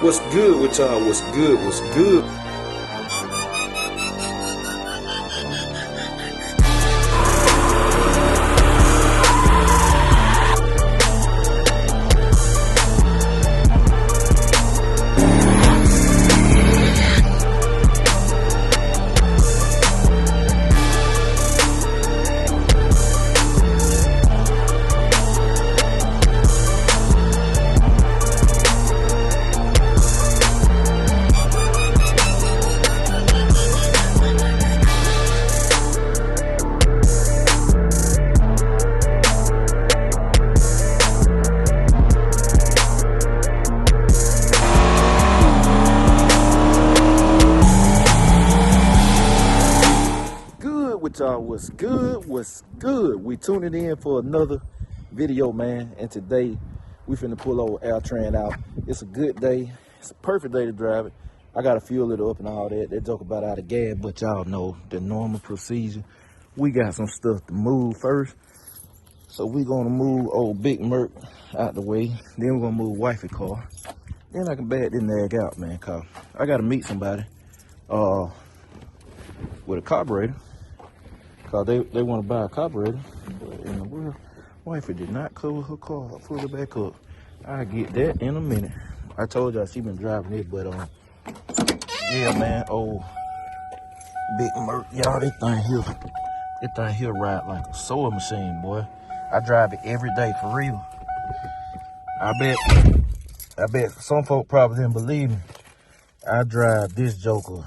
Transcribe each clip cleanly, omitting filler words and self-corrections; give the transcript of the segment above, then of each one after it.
What's good with y'all? What's good? What's good? Y'all, what's good? What's good? We tuning in for another video, man, and today we finna pull over our Tran out. It's a good day. It's a perfect day to drive it. I gotta fuel it up and all that. They talk about out of gas, but y'all know the normal procedure. We got some stuff to move first, so we gonna move old Big Merc out the way. Then we're gonna move wifey car. Then I can bag this nag out, man, cause I gotta meet somebody with a carburetor. Cause they want to buy a carburetor. What in the world? Wifey did not cover her car. Pull it back up. I get that in a minute. I told y'all she been driving it, but yeah, man. Oh, Big Merc, y'all, this thing here ride like a sewing machine, boy. I drive it every day for real. I bet some folk probably didn't believe me. I drive this joker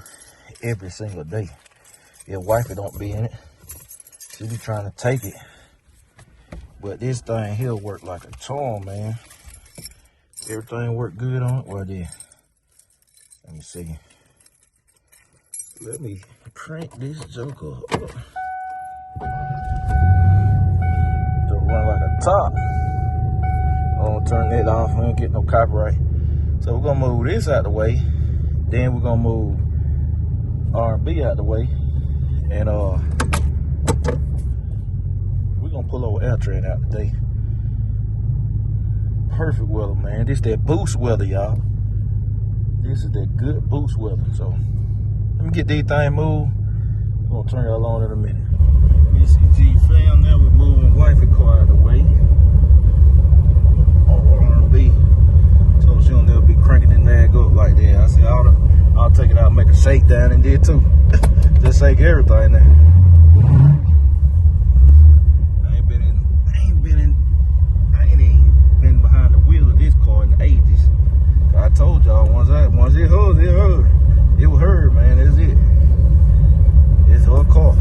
every single day. If wifey don't be in it, she be trying to take it. But this thing here work like a charm, man. Everything work good on it. Well, then, let me see. Let me crank this joker up to run like a top. I'm gonna turn that off. I don't get no copyright. So we're gonna move this out the way. Then we're gonna move R&B out the way. And we're gonna pull over our Tran out today. Perfect weather, man. This that boost weather, y'all. This is that good boost weather. So let me get these things moved. I'm gonna turn y'all on in a minute. BCG fam, now we're moving wifey car out the way. R&B. So she don't never be cranking the nag up like that. I said I'll take it out and make a shakedown and did too. Just shake everything now. I ain't even been behind the wheel of this car in the 80s. I told y'all once it heard. It was her, man. That's it. It's her car.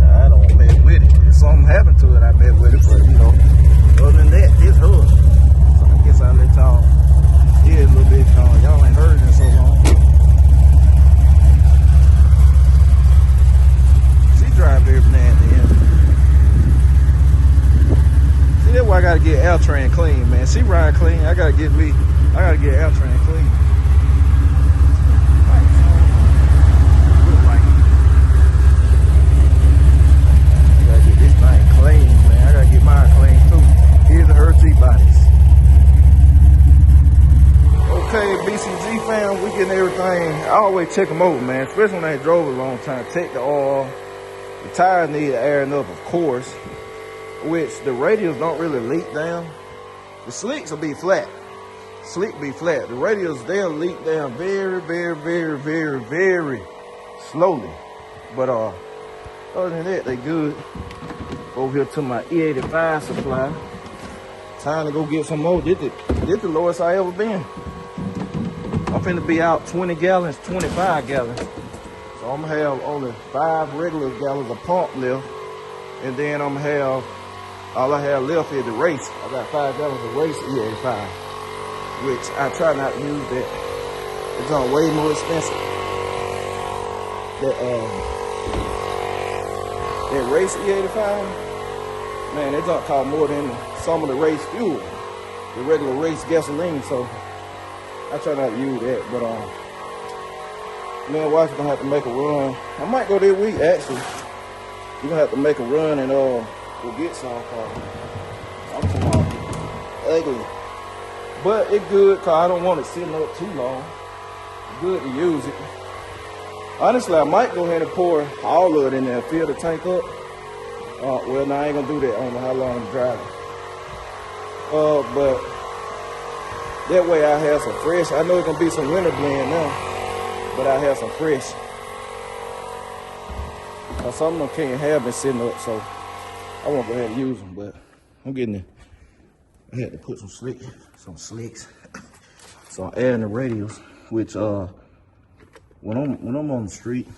I don't mess with it. If something happened to it, I mess with it. But you know, other than that, it's her. So I guess I'll let y'all hear a little bit. Y'all ain't heard it in so long. Drive every now and then. See, that's why I gotta get our Tran clean, man. She ride clean. I gotta get our Tran clean. I gotta get this thing clean, man. I gotta get mine clean too. Here's the her seat bodies. Okay, BCG fam, we getting everything. I always check them over, man. Especially when I drove a long time. Check the oil. The tires need airing up, of course, which the radials don't really leak down. The slicks will be flat. The radials, they'll leak down very, very, very, very, very slowly. But other than that, they good. Over here to my E85 supply. Time to go get some more. This the lowest I ever been. I'm finna be out 20 gallons, 25 gallons. So I'm gonna have only 5 regular gallons of pump left, and then I'm gonna have, all I have left is the race. I got 5 gallons of race E85, which I try not to use that. It's on way more expensive. That race E85, man, it don't cost more than some of the race fuel, the regular race gasoline. So I try not to use that, but me and wife gonna have to make a run. I might go this week actually. We're gonna have to make a run and go get some. I'm talking about ugly. But it's good because I don't want it sitting up too long. It's good to use it. Honestly, I might go ahead and pour all of it in there, fill the tank up. Well, no, I ain't gonna do that. I don't know how long I'm driving. But that way I have some fresh. I know it's gonna be some winter blend now, but I have some fresh. Some of them can't have been sitting up, so I won't go ahead and use them. But I'm getting it. I had to put some slicks. So I'm adding the radials, which when I'm on the street,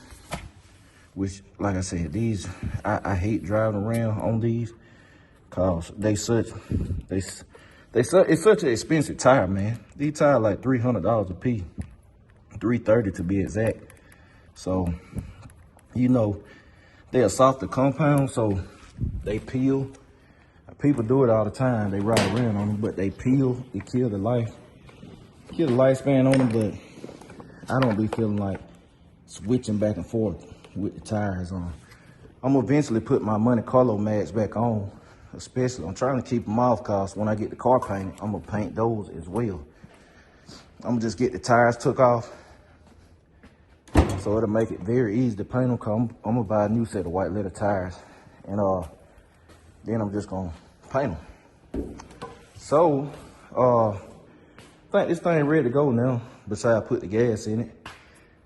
which like I said, these I hate driving around on these, cause it's such an expensive tire, man. These tires like $300 a piece, $330 to be exact. So you know they're a softer compound, so they peel. People do it all the time. They ride around on them, but they peel. It kill the lifespan on them. But I don't be feeling like switching back and forth with the tires on. I'm gonna eventually put my Monte Carlo mats back on. Especially, I'm trying to keep them off, cause when I get the car painted, I'm gonna paint those as well. I'm gonna just get the tires took off, so it'll make it very easy to paint them. Cause I'm gonna buy a new set of white leather tires, and then I'm just gonna paint them. So, I think this thing ready to go now, besides put the gas in it,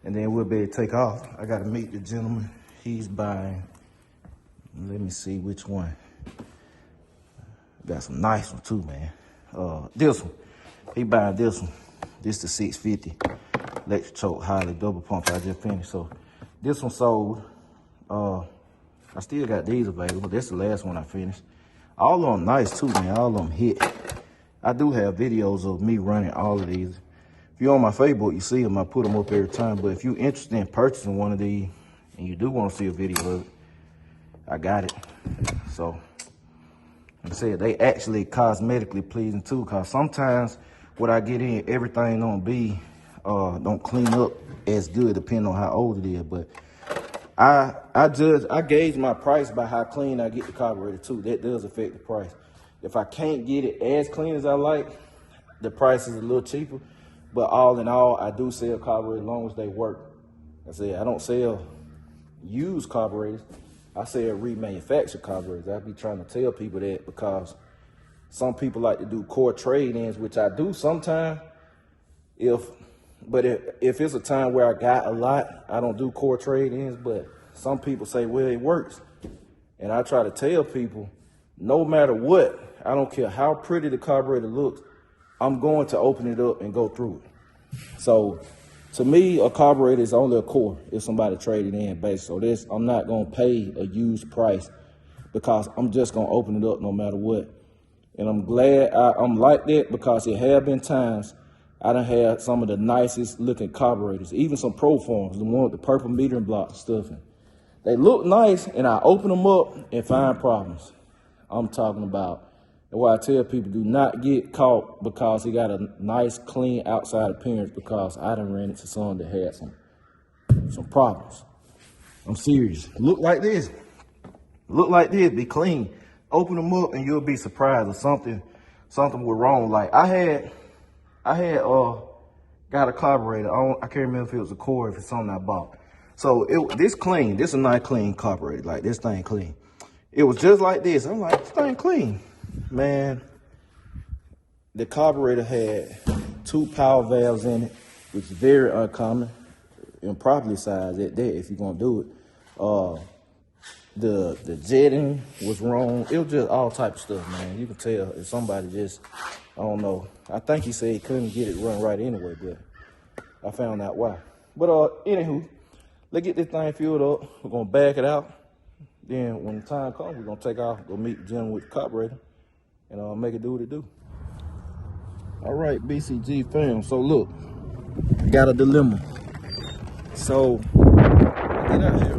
and then we'll be able to take off. I gotta meet the gentleman. He's buying, let me see which one. Got some nice ones too, man. This one, he buying this one. This the 650 electric choke Harley double pump I just finished. So this one sold. I still got these available. That's the last one I finished. All of them nice too, man. All of them hit. I do have videos of me running all of these. If you're on my Facebook, you see them. I put them up every time. But if you're interested in purchasing one of these and you do want to see a video of it, I got it. So, like I said, they actually cosmetically pleasing too. Because sometimes what I get in, everything don't clean up as good depending on how old it is. But I gauge my price by how clean I get the carburetor too. That does affect the price. If I can't get it as clean as I like, the price is a little cheaper. But all in all, I do sell carburetors as long as they work. I said I don't sell used carburetors. I sell remanufactured carburetors. I be trying to tell people that because some people like to do core trade-ins, which I do sometimes. But if it's a time where I got a lot, I don't do core trade-ins. But some people say, well, it works. And I try to tell people, no matter what, I don't care how pretty the carburetor looks, I'm going to open it up and go through it. So to me, a carburetor is only a core if somebody traded in base. So I'm not going to pay a used price because I'm just going to open it up no matter what. And I'm glad I'm like that because it have been times I done had some of the nicest looking carburetors, even some Pro Forms, the one with the purple metering blocks and stuff. And they look nice, and I open them up and find problems. I'm talking about, and why I tell people do not get caught because he got a nice, clean outside appearance, because I done ran into some that had some problems. I'm serious. Look like this. Look like this, be clean. Open them up and you'll be surprised if something was wrong. Like I had got a carburetor. I can't remember if it was a core, if it's something I bought. So this clean. This is a nice clean carburetor. Like this thing clean. It was just like this. I'm like, this thing clean. Man, the carburetor had 2 power valves in it, which is very uncommon, improperly sized at that if you're gonna do it. The jetting was wrong. It was just all type of stuff, man. You can tell if somebody just, I don't know. I think he said he couldn't get it run right anyway, but I found out why. But anywho, let's get this thing fueled up. We're gonna back it out. Then when the time comes, we're gonna take off, go meet the gentleman with the carburetor, and make it do what it do. All right, BCG fam. So look, got a dilemma. So I get out here,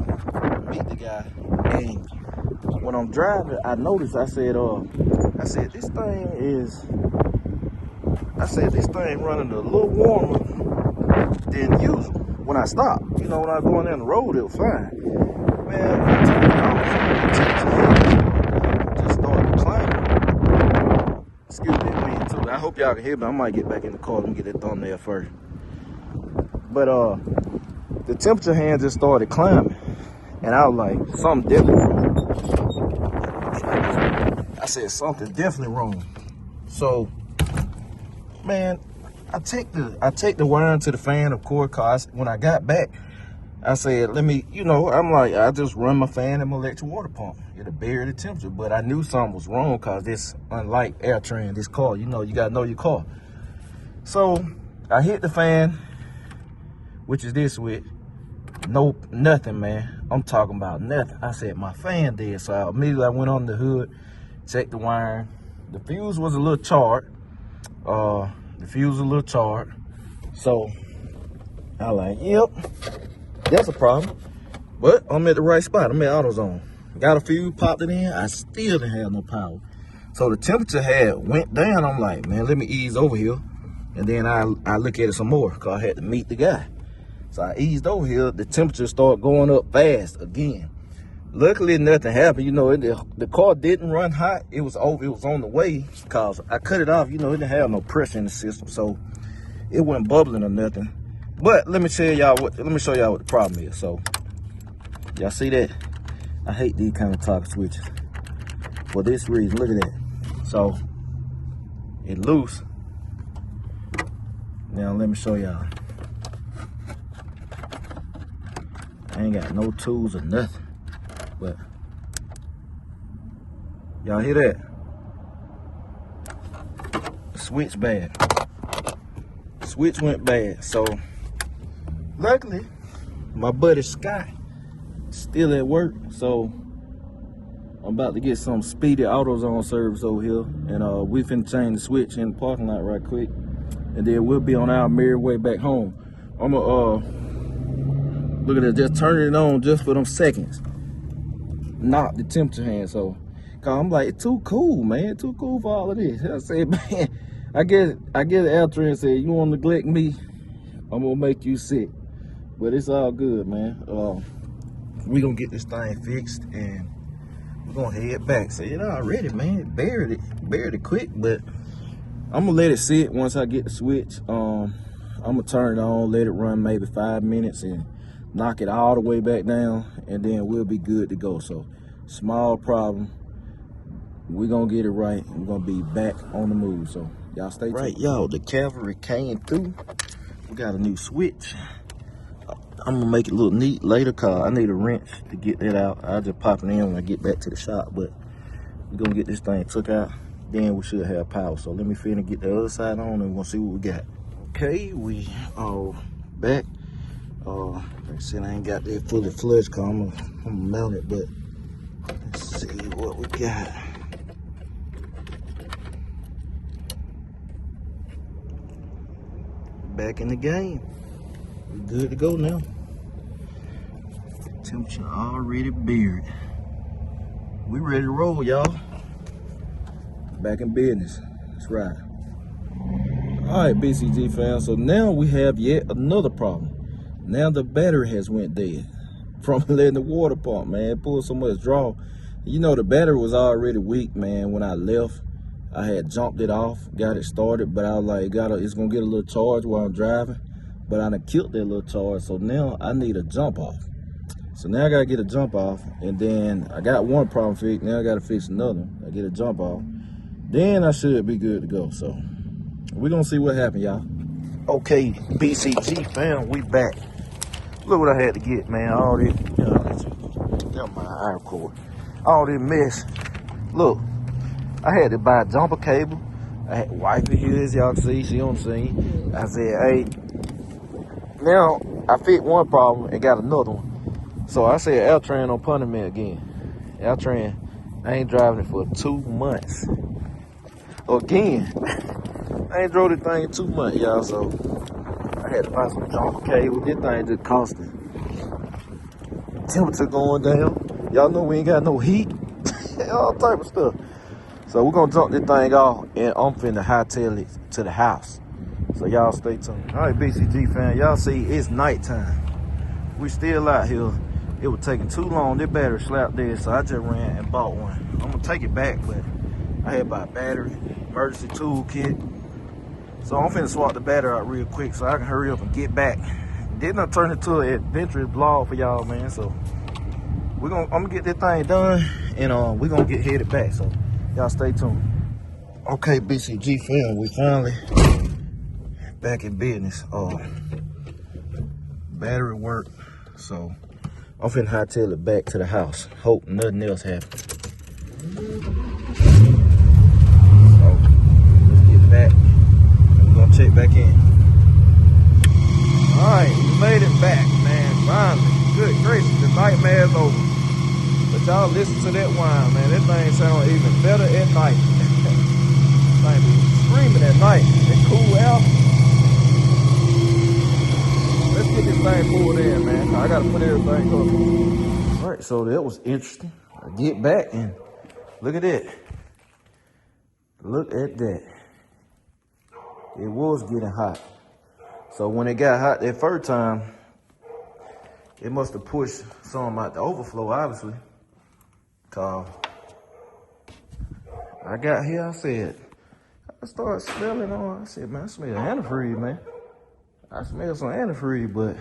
meet the guy, and when I'm driving, I noticed. I said this thing running a little warmer than usual. When I stop, when I was going down the road, it was fine. Man, when I turned it off, just started climbing. Excuse me, wind too. I hope y'all can hear me. I might get back in the car. Let me get that thumbnail first. But the temperature hand just started climbing, and I was like, something definitely wrong. I said something definitely wrong. So, man, I take the wiring to the fan, of course, cause when I got back, I said, let me, you know, I'm like, I just run my fan and my electric water pump. It'll bury the temperature. But I knew something was wrong because this, unlike Tran, this car, you know, you got to know your car. So I hit the fan, which is this switch. Nope, nothing, man. I'm talking about nothing. I said, my fan dead. So I immediately went on the hood, checked the wiring. The fuse was a little charred. So I like, yep. That's a problem, but I'm at the right spot. I'm at AutoZone. Got a fuse, popped it in. I still didn't have no power. So the temperature had went down. I'm like, man, let me ease over here. And then I look at it some more because I had to meet the guy. So I eased over here. The temperature started going up fast again. Luckily, nothing happened. You know, the car didn't run hot. It was over. It was on the way because I cut it off. You know, it didn't have no pressure in the system, so it wasn't bubbling or nothing. But let me show y'all what the problem is. So y'all see that? I hate these kind of toggle switches for this reason. Look at that. So it loose. Now let me show y'all. I ain't got no tools or nothing. But y'all hear that? Switch bad. Switch went bad. So luckily, my buddy Scott still at work, so I'm about to get some speedy AutoZone service over here, and we finna change the switch in the parking lot right quick, and then we'll be on our merry way back home. I'm gonna look at it, just turning it on just for them seconds. Knock the temperature hand, so cause I'm like, it's too cool, man, too cool for all of this. I said, man, I get Tran and said, you want to neglect me, I'm gonna make you sick. But it's all good, man. We gonna get this thing fixed and we're gonna head back. So it already, man, buried it quick, but I'm gonna let it sit once I get the switch. I'm gonna turn it on, let it run maybe 5 minutes and knock it all the way back down, and then we'll be good to go. So small problem. We're gonna get it right. We're gonna be back on the move. So y'all stay tuned. Right, y'all, the cavalry came through. We got a new switch. I'm gonna make it look neat later cause I need a wrench to get that out. I'll just pop it in when I get back to the shop, but we're gonna get this thing took out, then we should have power. So let me finna get the other side on and we're gonna see what we got. Okay, we are back. Like I said, I ain't got that fully flushed cause I'm gonna mount it, but let's see what we got. Back in the game. We're good to go now. Temperature already buried. We ready to roll, y'all. Back in business. That's right. All right, BCG fam. So now we have yet another problem. Now the battery has went dead from letting the water pump, man. Pulled so much draw. You know, the battery was already weak, man. When I left, I had jumped it off, got it started, but I was like, it's gonna get a little charge while I'm driving. But I done killed that little charge, so now I need a jump off. So now I gotta get a jump off, and then I got one problem fixed. Now I gotta fix another one. I get a jump off, then I should be good to go. So we're gonna see what happens, y'all. Okay, BCG fam, we back. Look what I had to get, man. All this, got my iron cord. All this mess. Look, I had to buy a jumper cable. I had wife it here, as y'all can see. She on the scene. I said, hey. Now I fixed one problem and got another one. So I said, Tran don't punish me again. Tran, I ain't driving it for 2 months. Again, I ain't drove this thing in 2 months, y'all. So I had to buy some jumper cable. This thing just costing. Temperature going down. Y'all know we ain't got no heat. All type of stuff. So we're gonna jump this thing off and I'm finna hightail it to the house. So y'all stay tuned. All right, BCG fam, y'all see it's nighttime. We still out here. It was taking too long. This battery slapped dead, so I just ran and bought one. I'm gonna take it back, but I had to buy a battery, emergency tool kit, So I'm finna swap the battery out real quick so I can hurry up and get back. Then I turn it to an adventurous vlog for y'all, man. So I'm gonna get this thing done and we're gonna get headed back. So y'all stay tuned. Okay, BCG fam, we finally back in business. Battery work. So I'm finna hightail it back to the house. Hope nothing else happens. So let's get back. We're gonna check back in. Alright, we made it back, man. Finally. Good gracious, the nightmare's over. But y'all listen to that whine, man. That thing sounds even better at night. Thing be screaming at night. It cool out. Let's get this thing pulled in, man. I gotta put everything up. Alright, so that was interesting. I get back and look at that. Look at that. It was getting hot. So when it got hot that first time, it must have pushed some out the overflow, obviously. Cause I got here, I started smelling on. I said, man, I smell antifreeze, man. I smell some antifreeze, but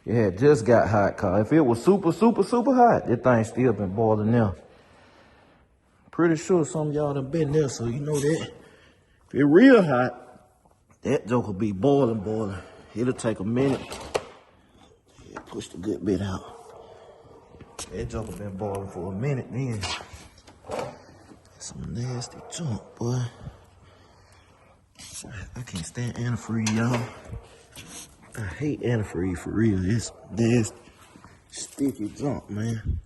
it had just got hot. Cause if it was super, super, super hot, that thing still been boiling now. Pretty sure some of y'all done been there, so you know that. If it real hot, that joker be boiling. It'll take a minute. Yeah, push the good bit out. That joker been boiling for a minute then. Some nasty junk, boy. I can't stand antifreeze, y'all. I hate antifreeze for real. It's nasty, sticky junk, man.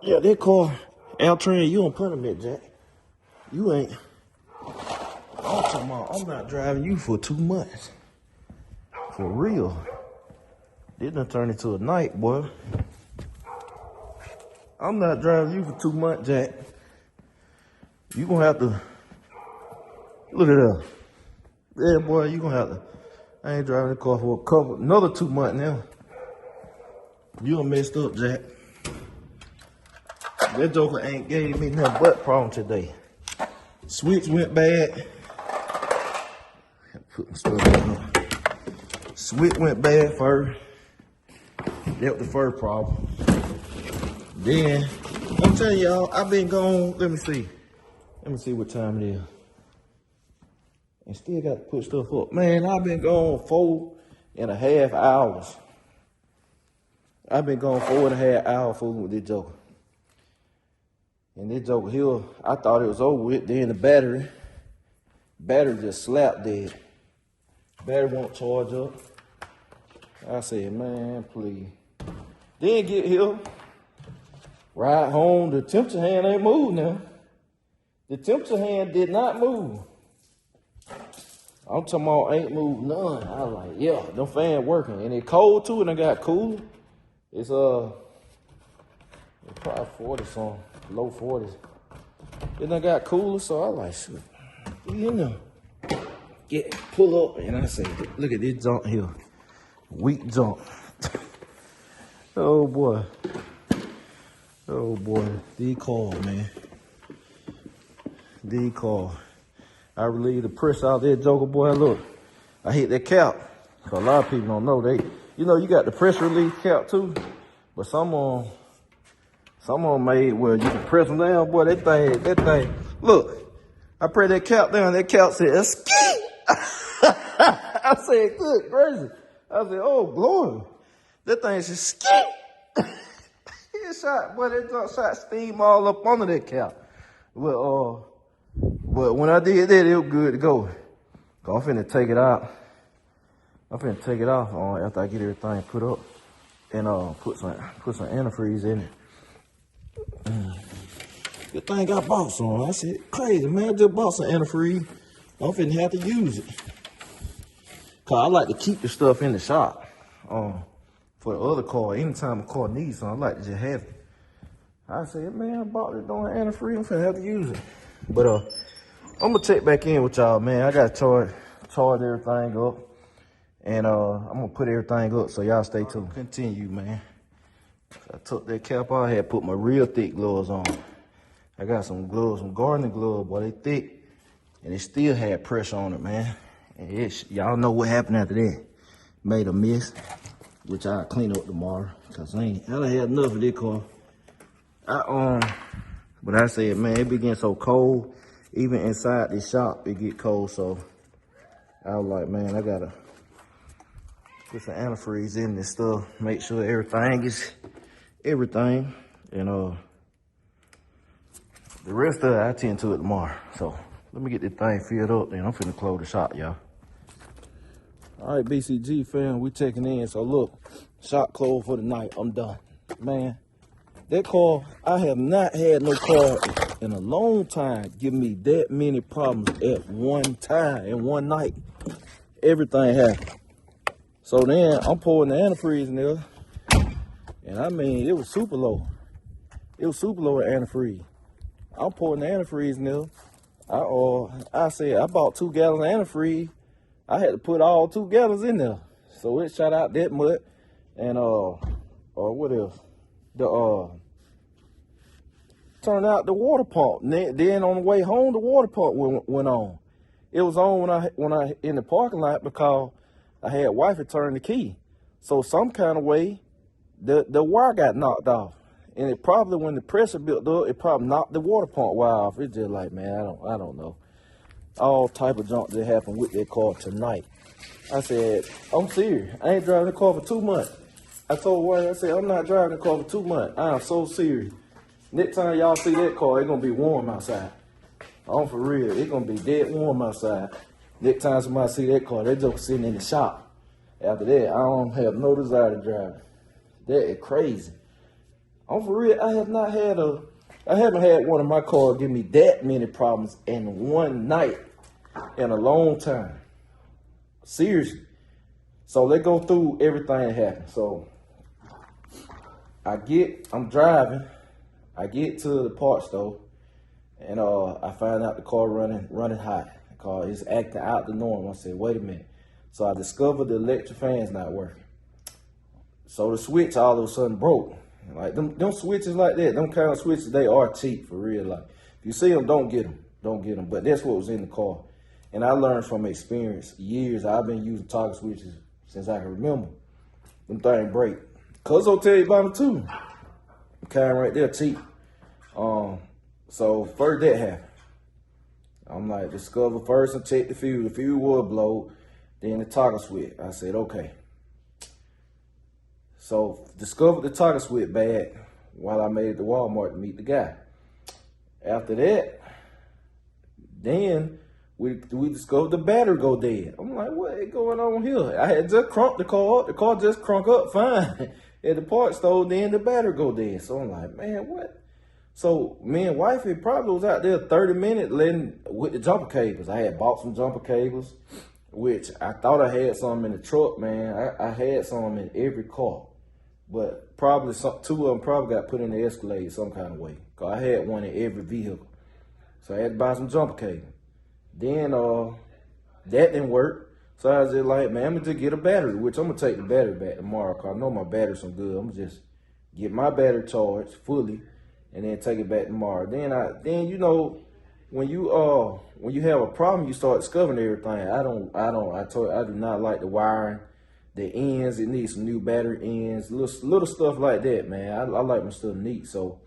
Yeah, they call Tran, you on punishment, Jack. You ain't. I'm talking about, I'm not driving you for 2 months. For real. This done turned into a night, boy. I'm not driving you for 2 months, Jack. You gonna have to, look at that. Yeah, boy, you gonna have to. I ain't driving the car for another 2 months now. You done messed up, Jack. That joker ain't gave me nothing but problem today. Switch went bad. Put my stuff on. Switch went bad first. That was the first problem. Then, I'm telling y'all, I've been gone, let me see what time it is. And still got to put stuff up. Man, I've been gone 4.5 hours. I've been gone 4.5 hours fooling with this joker. And this joker here, I thought it was over with. Then the battery just slapped dead. Battery won't charge up. I said, man, please. Then get here, ride home. The temperature hand ain't moved now. The temperature hand did not move. I'm talking about ain't moved none. I was like, yeah, them fan working. And it cold too, and I got cooler. It's probably 40 something, low 40s. Then I got cooler, so I like, shit, you know, pull up, and I say, look at this jump here, weak jump. Oh boy, D-call, man, D-call. I relieve the pressure out there, joker, boy. Look, I hit that cap. So a lot of people don't know you got the pressure relief cap too, but some of them made where you can press them down, boy. That thing. Look, I pressed that cap down. That cap said, "Ski." I said, "Good gracious." I said, "Oh, glory." That thing said, "Ski." It shot, boy. That shot steam all up under that cap. But when I did that, it was good to go. I'm finna take it out. I'm finna take it off after I get everything put up and put some antifreeze in it. Good thing I bought some. I said, crazy, man. I just bought some antifreeze. I'm finna have to use it. Cause I like to keep the stuff in the shop. For the other car, anytime a car needs something, I like to just have it. I said, man, I bought it on antifreeze. I'm finna have to use it. But I'm gonna check back in with y'all, man. I gotta charge everything up. And I'm gonna put everything up, so y'all stay tuned. Continue, man. I took that cap off. I had put my real thick gloves on. I got some gloves, some gardening gloves, boy, they thick. and it still had pressure on it, man. And y'all know what happened after that. Made a mess, which I'll clean up tomorrow, cause I done had enough of this car. But I said, man, it be getting so cold. Even inside the shop, it get cold. So I was like, man, I gotta put some antifreeze in this stuff. Make sure everything is everything. And the rest of it, I tend to it tomorrow. So let me get this thing filled up, then I'm finna close the shop, y'all. All right, BCG fam, we checking in. So look, shop closed for the night. I'm done, man. That car, I have not had no car in a long time give me that many problems at one time, in one night. Everything happened. So then I'm pouring the antifreeze in there. And I mean, it was super low. It was super low at antifreeze. I'm pouring the antifreeze in there. I said, I bought 2 gallons of antifreeze. I had to put all 2 gallons in there. So it shot out that much. And, what else? Turned out the water pump. Then on the way home, the water pump went on. It was on when I in the parking lot because I had wifey turn the key. So some kind of way, the wire got knocked off. And it probably, when the pressure built up, it probably knocked the water pump wire off. It's just like, man, I don't know. All type of junk that happened with that car tonight. I said, I'm serious. I ain't driving the car for 2 months. I told wife, I said, I'm not driving the car for 2 months. I am so serious. Next time y'all see that car, it's gonna be warm outside. I'm for real. It's gonna be dead warm outside. Next time somebody see that car, they just sitting in the shop. After that, I don't have no desire to drive. That is crazy. I'm for real. I haven't had one of my cars give me that many problems in one night in a long time. Seriously. So let's go through everything that happened. So I'm driving. I get to the parts store, and I find out the car running hot. The car is acting out the norm. I said, wait a minute. So I discovered the electric fan's not working. So the switch all of a sudden broke. Like them switches like that, them kind of switches, they are cheap for real. Like if you see them, don't get them. Don't get them. But that's what was in the car. And I learned from experience. Years I've been using toggle switches since I can remember. Them things break. Cuz will tell you about them too. Kind right there, cheap. So first that happened. I'm like, discover first and check the fuse. The fuse was blow, then the toggle switch. I said, okay. So discovered the toggle switch bad while I made it to Walmart to meet the guy. After that, then we discovered the battery go dead. I'm like, what is going on here? I had just crunked the car up. The car just crunk up fine. At the parts store, then the battery go dead. So I'm like, man, what? So me and wifey probably was out there 30 minutes with the jumper cables. I had bought some jumper cables, which I thought I had some in the truck, man. I had some in every car. But probably 2 of them probably got put in the Escalade some kind of way. Cause I had one in every vehicle. So I had to buy some jumper cable. Then that didn't work. So I was just like, man, I'm gonna just get a battery, which I'm gonna take the battery back tomorrow, cause I know my battery's some good. I'm gonna just get my battery charged fully and then take it back tomorrow. Then you know, when you have a problem, you start discovering everything. I do not like the wiring, the ends. It needs some new battery ends, little stuff like that, man. I like my stuff neat. So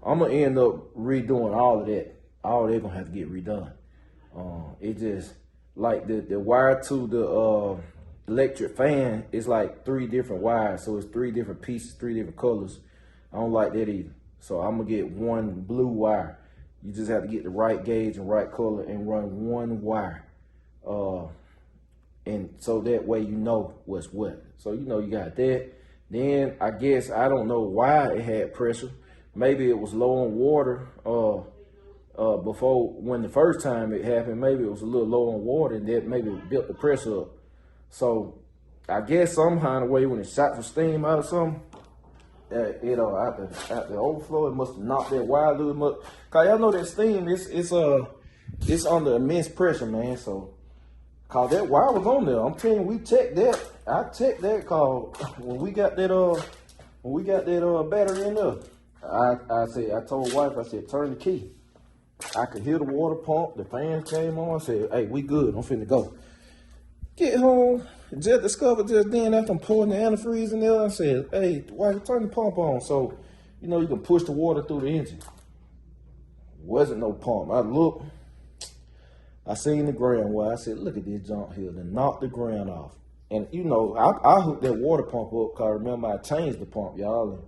I'm gonna end up redoing all of that. All they're gonna have to get redone. It just like the wire to the electric fan is like 3 different wires, so it's 3 different pieces, 3 different colors. I don't like that either. So I'm gonna get one blue wire. You just have to get the right gauge and right color and run one wire. And so that way you know what's what. So you know you got that. Then I guess, I don't know why it had pressure. Maybe it was low on water before, when the first time it happened. Maybe it was a little low on water and that maybe built the pressure up. So I guess somehow in a way when it shot some steam out of something, you know, out the overflow, it must have knocked that wire loose. Cause y'all know that steam, it's under immense pressure, man. So, cause that wire was on there. I'm telling you, we checked that. I checked that, cause when we got that battery in there, I told wife, I said, turn the key. I could hear the water pump. The fans came on. I said, hey, we good. I'm finna go. Get home. Just discovered just then after I'm pouring the antifreeze in there. I said, hey, why you turn the pump on? So, you know, you can push the water through the engine. Wasn't no pump. I looked. I seen the ground wire. I said, look at this junk here. Then knocked the ground off. And, you know, I hooked that water pump up because remember I changed the pump, y'all. And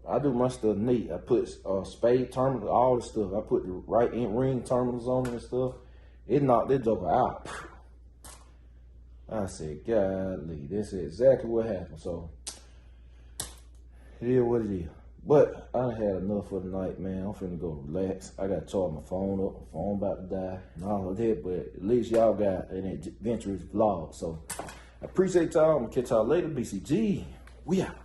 I do my stuff neat. I put spade terminals, all the stuff. I put the right ring terminals on it and stuff. It knocked that joker out. I said, golly, this is exactly what happened. So, it is what it is. But I had enough for the night, man. I'm finna go relax. I got to charge my phone up. My phone about to die and all of that. But at least y'all got an adventurous vlog. So, I appreciate y'all. I'm going to catch y'all later. BCG, we out.